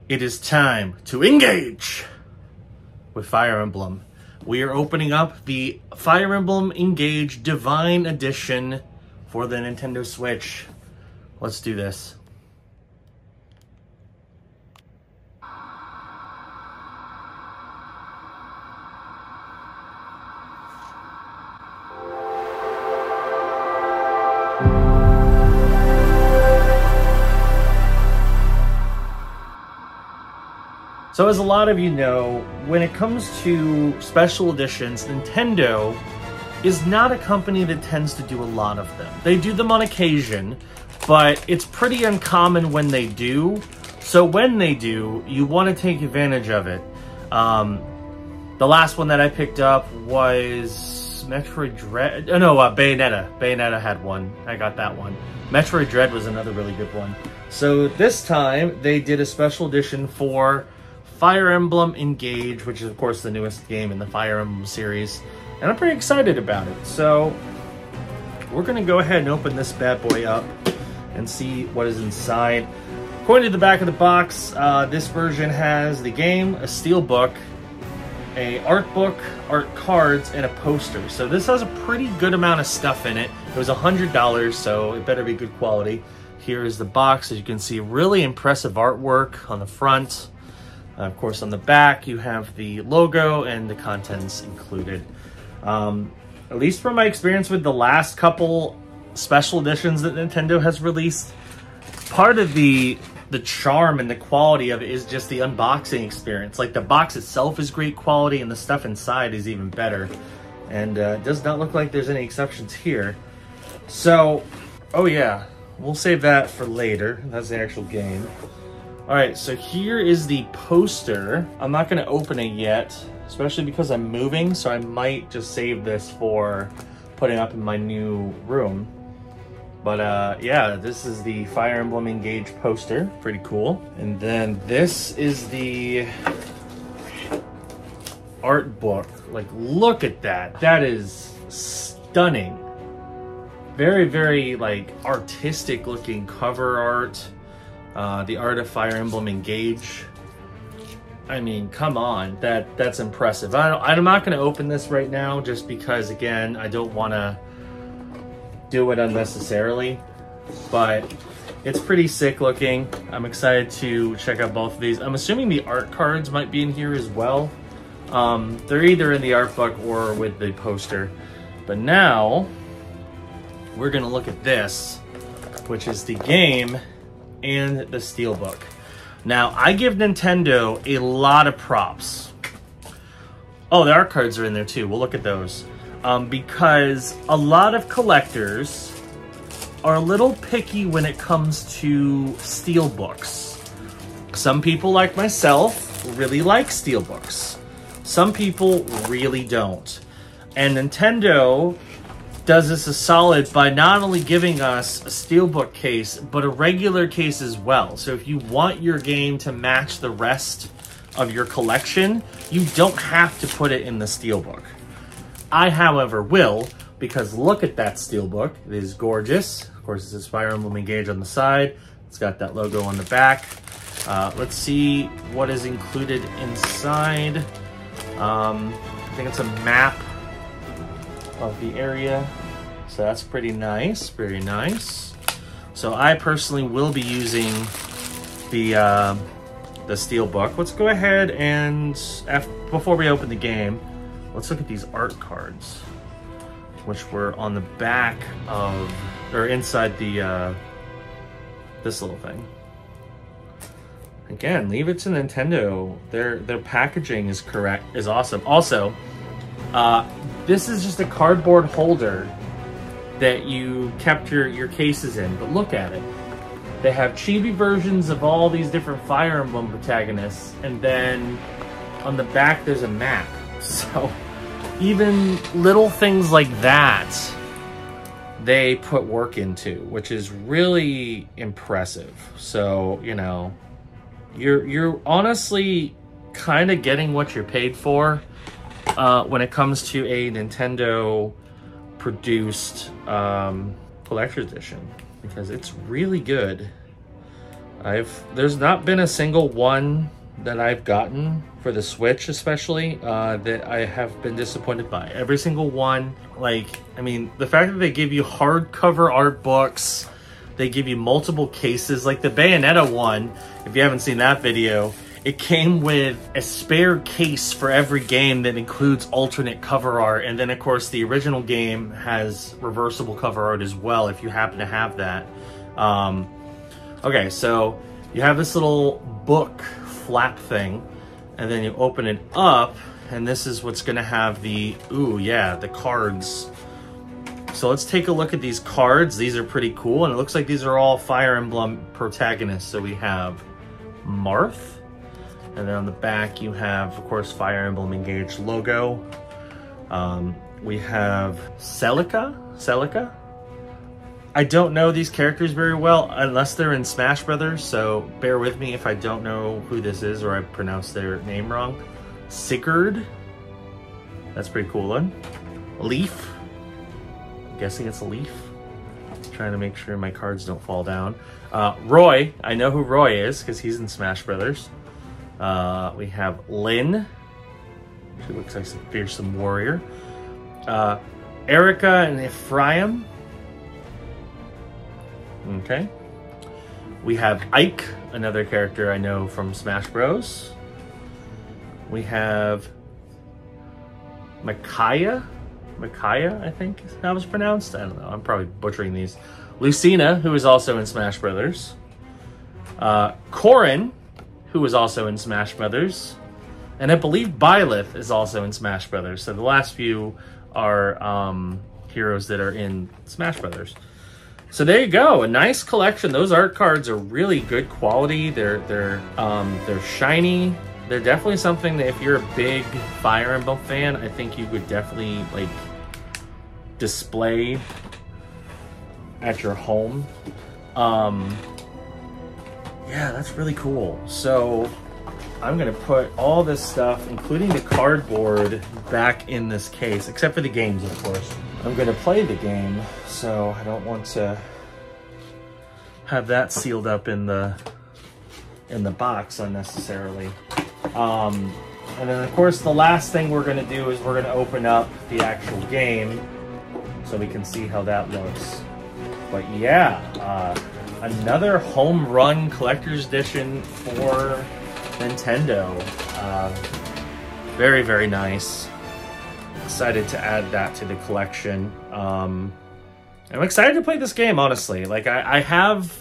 It is time to engage with Fire Emblem. We are opening up the Fire Emblem Engage Devine Edition for the Nintendo Switch. Let's do this. So as a lot of you know, when it comes to special editions, Nintendo is not a company that tends to do a lot of them. They do them on occasion, but it's pretty uncommon when they do. So when they do, you want to take advantage of it. The last one that I picked up was Metroid Dread. Oh no, Bayonetta. Bayonetta had one. I got that one. Metroid Dread was another really good one. So this time, they did a special edition for Fire Emblem Engage, which is of course the newest game in the Fire Emblem series, and I'm pretty excited about it. So we're gonna go ahead and open this bad boy up and see what is inside. According to the back of the box, this version has the game, a steel book, a art book, art cards, and a poster. So this has a pretty good amount of stuff in it. It was $100, so it better be good quality. Here is the box. As you can see, really impressive artwork on the front. Of course, on the back, you have the logo and the contents included. At least from my experience with the last couple special editions that Nintendo has released, part of the charm and the quality of it is just the unboxing experience. Like, the box itself is great quality, and the stuff inside is even better. And it does not look like there's any exceptions here. So, oh yeah, we'll save that for later. That's the actual game. Alright, so here is the poster. I'm not going to open it yet, especially because I'm moving, so I might just save this for putting up in my new room. But yeah, this is the Fire Emblem Engage poster. Pretty cool. And then this is the art book. Like, look at that. That is stunning. Very, very, like, artistic looking cover art. The art of Fire Emblem Engage. I mean, come on, that's impressive. I'm not going to open this right now just because, again, I don't want to do it unnecessarily, but it's pretty sick looking. I'm excited to check out both of these. I'm assuming the art cards might be in here as well. They're either in the art book or with the poster. But now, we're going to look at this, which is the game and the steelbook. Now, I give Nintendo a lot of props. Oh, the art cards are in there too. We'll look at those. Because a lot of collectors are a little picky when it comes to steelbooks. Some people, like myself, really like steelbooks. Some people really don't. And Nintendo does us a solid by not only giving us a steelbook case, but a regular case as well. So if you want your game to match the rest of your collection, you don't have to put it in the steelbook. I, however, will, because look at that steelbook. It is gorgeous. Of course, it says Fire Emblem Engage on the side. It's got that logo on the back. Let's see what is included inside. I think it's a map of the area, so that's pretty nice, very nice. So I personally will be using the steelbook. Let's go ahead and before we open the game, let's look at these art cards, which were on the back of, or inside the this little thing. Again, leave it to Nintendo. Their packaging is correct, is awesome. Also, this is just a cardboard holder that you kept your cases in, but look at it. They have chibi versions of all these different Fire Emblem protagonists, and then on the back there's a map. So even little things like that, they put work into, which is really impressive. So, you know, you're honestly kind of getting what you're paid for. When it comes to a Nintendo produced collector's edition, because it's really good. There's not been a single one that I've gotten for the Switch especially that I have been disappointed by. Every single one, like, I mean, the fact that they give you hardcover art books, they give you multiple cases, like the Bayonetta one, if you haven't seen that video, it came with a spare case for every game that includes alternate cover art. And then of course the original game has reversible cover art as well, if you happen to have that. Okay, so you have this little book flap thing, and then you open it up, and this is what's gonna have the, ooh yeah, the cards. So let's take a look at these cards. These are pretty cool, and it looks like these are all Fire Emblem protagonists. So we have Marth, and then on the back you have, of course, Fire Emblem Engage logo. We have Celica? I don't know these characters very well unless they're in Smash Brothers, so bear with me if I don't know who this is or I pronounce their name wrong. Sigurd, that's pretty cool one. Leaf, I'm guessing it's a leaf. Trying to make sure my cards don't fall down. Roy, I know who Roy is because he's in Smash Brothers. We have Lynn, she looks like some fearsome warrior. Erica and Ephraim. Okay. We have Ike, another character I know from Smash Bros. We have Micaiah, I think is how it's pronounced. I don't know, I'm probably butchering these. Lucina, who is also in Smash Brothers. Corrin, who is also in Smash Brothers. And I believe Byleth is also in Smash Brothers. So the last few are heroes that are in Smash Brothers. So there you go, a nice collection. Those art cards are really good quality. They're shiny. They're definitely something that if you're a big Fire Emblem fan, I think you would definitely like display at your home. Yeah, that's really cool. So I'm gonna put all this stuff, including the cardboard, back in this case, except for the games, of course. I'm gonna play the game, so I don't want to have that sealed up in the box unnecessarily. And then of course the last thing we're gonna do is we're gonna open up the actual game so we can see how that looks. But yeah, another home run collector's edition for Nintendo. Very, very nice. Excited to add that to the collection. I'm excited to play this game, honestly. Like, I have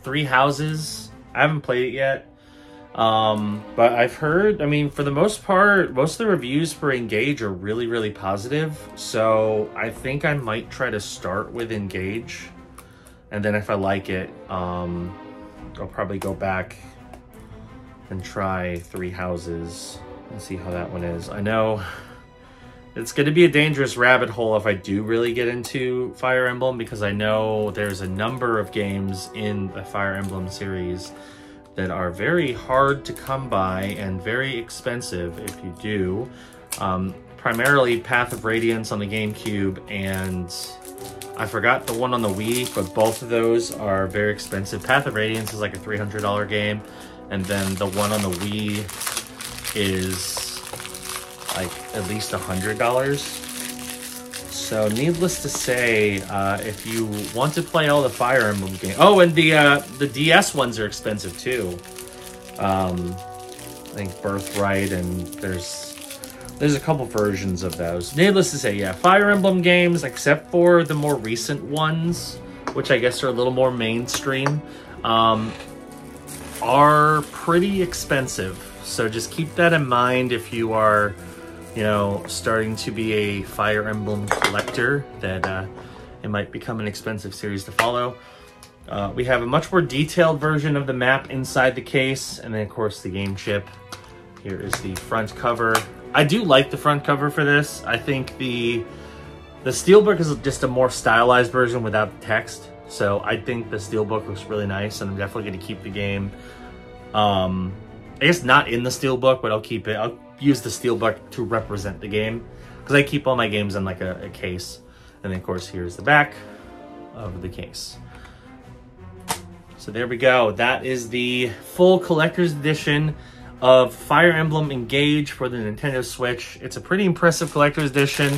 3 Houses. I haven't played it yet. But I've heard, I mean, for the most part, most of the reviews for Engage are really, really positive. So I think I might try to start with Engage. And then if I like it, I'll probably go back and try 3 Houses and see how that one is. I know it's going to be a dangerous rabbit hole if I do really get into Fire Emblem, because I know there's a number of games in the Fire Emblem series that are very hard to come by and very expensive if you do. Primarily Path of Radiance on the GameCube, and I forgot the one on the Wii, but both of those are very expensive. Path of Radiance is like a $300 game, and then the one on the Wii is like at least $100. So needless to say, if you want to play all the Fire Emblem games, oh, and the DS ones are expensive too. I think Birthright, and there's a couple versions of those. Needless to say, yeah, Fire Emblem games, except for the more recent ones, which I guess are a little more mainstream, are pretty expensive. So just keep that in mind if you are, you know, starting to be a Fire Emblem collector, that it might become an expensive series to follow. We have a much more detailed version of the map inside the case, and then of course the game chip. Here is the front cover. I do like the front cover for this. I think the Steelbook is just a more stylized version without the text. So I think the Steelbook looks really nice, and I'm definitely going to keep the game. I guess not in the Steelbook, but I'll keep it. I'll use the Steelbook to represent the game, because I keep all my games in like a case. And then of course here's the back of the case. So there we go. That is the full collector's edition of Fire Emblem Engage for the Nintendo Switch. It's a pretty impressive collector's edition.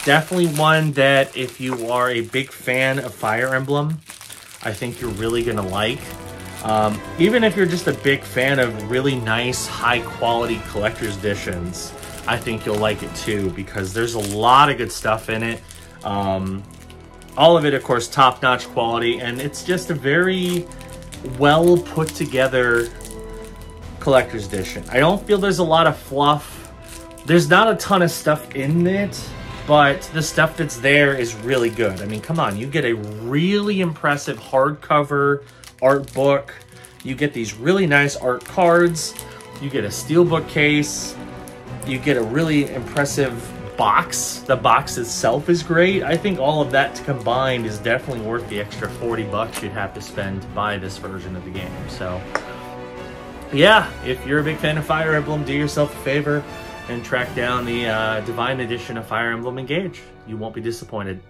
Definitely one that if you are a big fan of Fire Emblem, I think you're really gonna like. Even if you're just a big fan of really nice, high-quality collector's editions, I think you'll like it too, because there's a lot of good stuff in it. All of it, of course, top-notch quality, and it's just a very well put together collector's edition. I don't feel there's a lot of fluff. There's not a ton of stuff in it, but the stuff that's there is really good. I mean, come on, you get a really impressive hardcover art book. You get these really nice art cards. You get a steelbook case. You get a really impressive box. The box itself is great. I think all of that combined is definitely worth the extra 40 bucks you'd have to spend to buy this version of the game. So yeah, if you're a big fan of Fire Emblem, do yourself a favor and track down the Devine edition of Fire Emblem Engage. You won't be disappointed.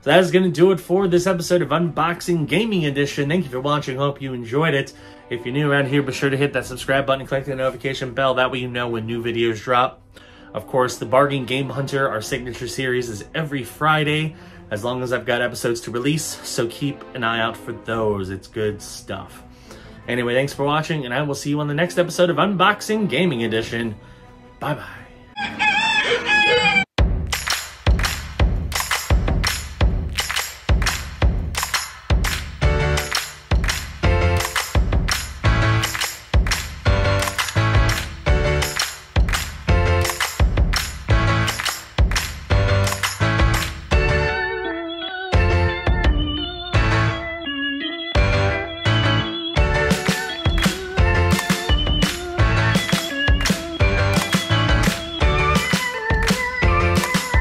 So that is going to do it for this episode of Unboxing Gaming Edition. Thank you for watching. Hope you enjoyed it. If you're new around here, be sure to hit that subscribe button and click the notification bell. That way you know when new videos drop. Of course, the Bargain Game Hunter, our signature series, is every Friday, as long as I've got episodes to release. So keep an eye out for those. It's good stuff. Anyway, thanks for watching, and I will see you on the next episode of Unboxing Gaming Edition. Bye-bye.